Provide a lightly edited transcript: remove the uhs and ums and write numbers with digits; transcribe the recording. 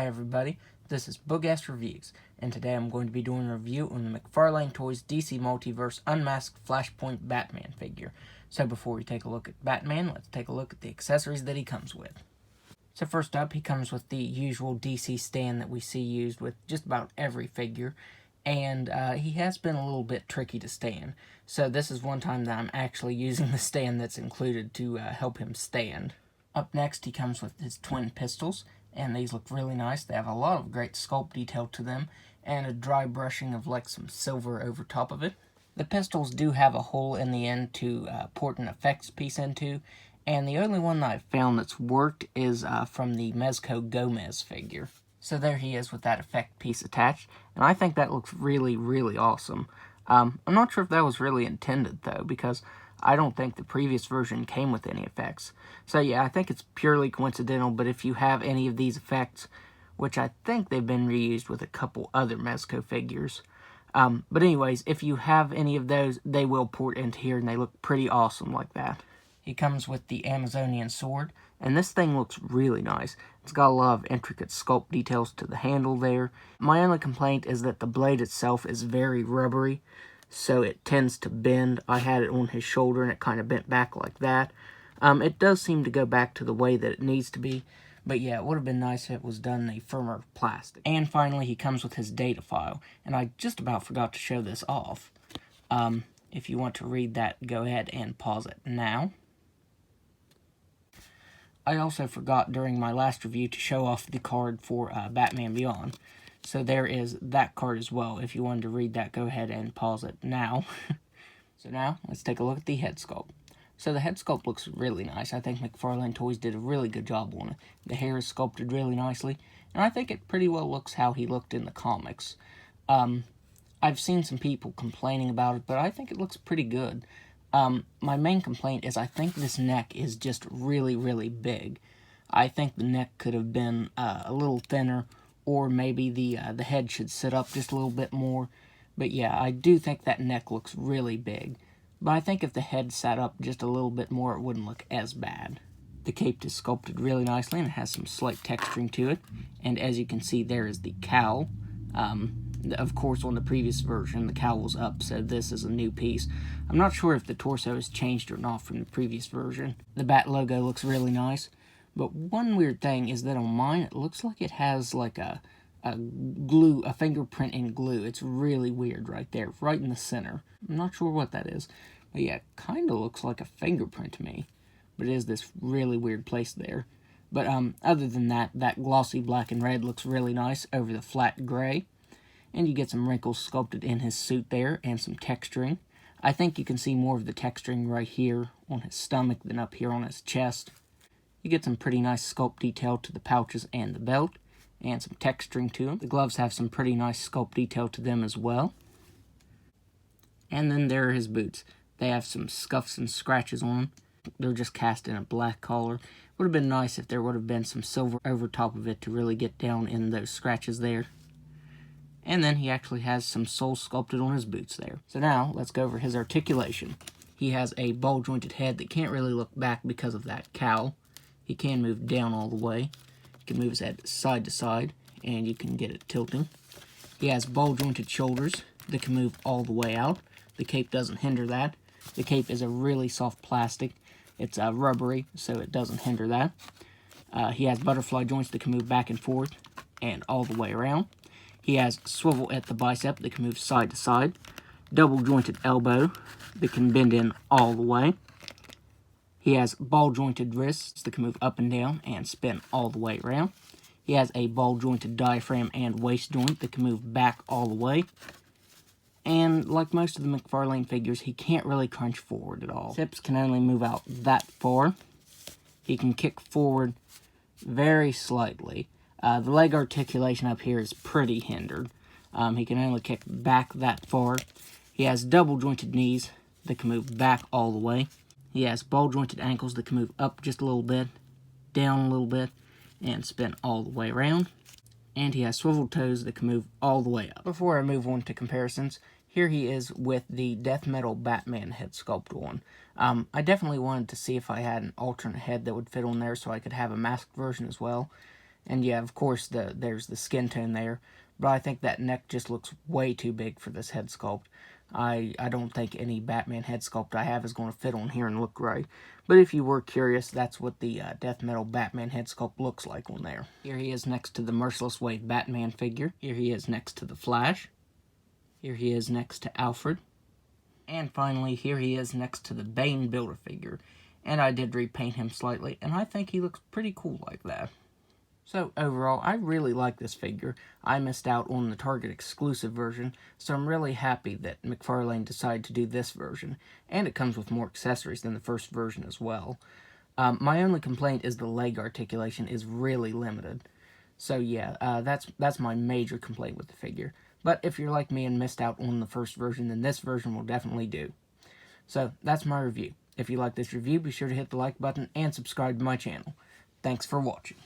Hi everybody, this is Boogass Reviews, and today I'm going to be doing a review on the McFarlane Toys DC Multiverse Unmasked Flashpoint Batman figure. So before we take a look at Batman, let's take a look at the accessories that he comes with. So first up, he comes with the usual DC stand that we see used with just about every figure, and he has been a little bit tricky to stand. So this is one time that I'm actually using the stand that's included to help him stand. Up next, he comes with his twin pistols, and these look really nice. They have a lot of great sculpt detail to them, and a dry brushing of like some silver over top of it. The pistols do have a hole in the end to port an effects piece into, and the only one that I've found that's worked is from the Mezco Gomez figure. So there he is with that effect piece attached, and I think that looks really, really awesome. I'm not sure if that was really intended, though, because I don't think the previous version came with any effects. So yeah, I think it's purely coincidental, but if you have any of these effects, which I think they've been reused with a couple other Mezco figures. But anyways, if you have any of those, they will port into here, and they look pretty awesome like that. He comes with the Amazonian sword, and this thing looks really nice. It's got a lot of intricate sculpt details to the handle there. My only complaint is that the blade itself is very rubbery, so it tends to bend. I had it on his shoulder, and it kind of bent back like that. It does seem to go back to the way that it needs to be, but yeah, it would have been nice if it was done in a firmer plastic. And finally, he comes with his data file, and I just about forgot to show this off. If you want to read that, go ahead and pause it now. I also forgot during my last review to show off the card for Batman Beyond. So there is that card as well. If you wanted to read that, go ahead and pause it now. So now, let's take a look at the head sculpt. So the head sculpt looks really nice. I think McFarlane Toys did a really good job on it. The hair is sculpted really nicely, and I think it pretty well looks how he looked in the comics. I've seen some people complaining about it, but I think it looks pretty good. My main complaint is I think this neck is just really, really big. I think the neck could have been a little thinner, or maybe the head should sit up just a little bit more. But yeah, I do think that neck looks really big. But I think if the head sat up just a little bit more, it wouldn't look as bad. The cape is sculpted really nicely, and it has some slight texturing to it. And as you can see, there is the cowl. Of course, on the previous version, the cowl was up, so this is a new piece. I'm not sure if the torso has changed or not from the previous version. The Bat logo looks really nice, but one weird thing is that on mine, it looks like it has like a fingerprint in glue. It's really weird right there, right in the center. I'm not sure what that is, but yeah, it kind of looks like a fingerprint to me, but it is this really weird place there. But other than that, that glossy black and red looks really nice over the flat gray. And you get some wrinkles sculpted in his suit there, and some texturing. I think you can see more of the texturing right here on his stomach than up here on his chest. You get some pretty nice sculpt detail to the pouches and the belt, and some texturing to them. The gloves have some pretty nice sculpt detail to them as well. And then there are his boots. They have some scuffs and scratches on them. They're just cast in a black collar. Would have been nice if there would have been some silver over top of it to really get down in those scratches there. And then he actually has some soles sculpted on his boots there. So now, let's go over his articulation. He has a ball-jointed head that can't really look back because of that cowl. He can move down all the way. You can move his head side to side, and you can get it tilting. He has ball-jointed shoulders that can move all the way out. The cape doesn't hinder that. The cape is a really soft plastic. It's rubbery, so it doesn't hinder that. He has butterfly joints that can move back and forth and all the way around. He has swivel at the bicep that can move side to side. Double jointed elbow that can bend in all the way. He has ball jointed wrists that can move up and down and spin all the way around. He has a ball jointed diaphragm and waist joint that can move back all the way. And like most of the McFarlane figures, he can't really crunch forward at all. His hips can only move out that far. He can kick forward very slightly. The leg articulation up here is pretty hindered. He can only kick back that far. He has double jointed knees that can move back all the way. He has ball jointed ankles that can move up just a little bit, down a little bit, and spin all the way around. And he has swivel toes that can move all the way up. Before I move on to comparisons, here he is with the Death Metal Batman head sculpt on. I definitely wanted to see if I had an alternate head that would fit on there so I could have a masked version as well. And yeah, of course, there's the skin tone there. But I think that neck just looks way too big for this head sculpt. I don't think any Batman head sculpt I have is going to fit on here and look right. But if you were curious, that's what the Death Metal Batman head sculpt looks like on there. Here he is next to the Merciless Wade Batman figure. Here he is next to the Flash. Here he is next to Alfred. And finally, here he is next to the Bane Builder figure. And I did repaint him slightly, and I think he looks pretty cool like that. So, overall, I really like this figure. I missed out on the Target exclusive version, so I'm really happy that McFarlane decided to do this version. And it comes with more accessories than the first version as well. My only complaint is the leg articulation is really limited. So yeah, that's my major complaint with the figure. But if you're like me and missed out on the first version, then this version will definitely do. So, that's my review. If you like this review, be sure to hit the like button and subscribe to my channel. Thanks for watching.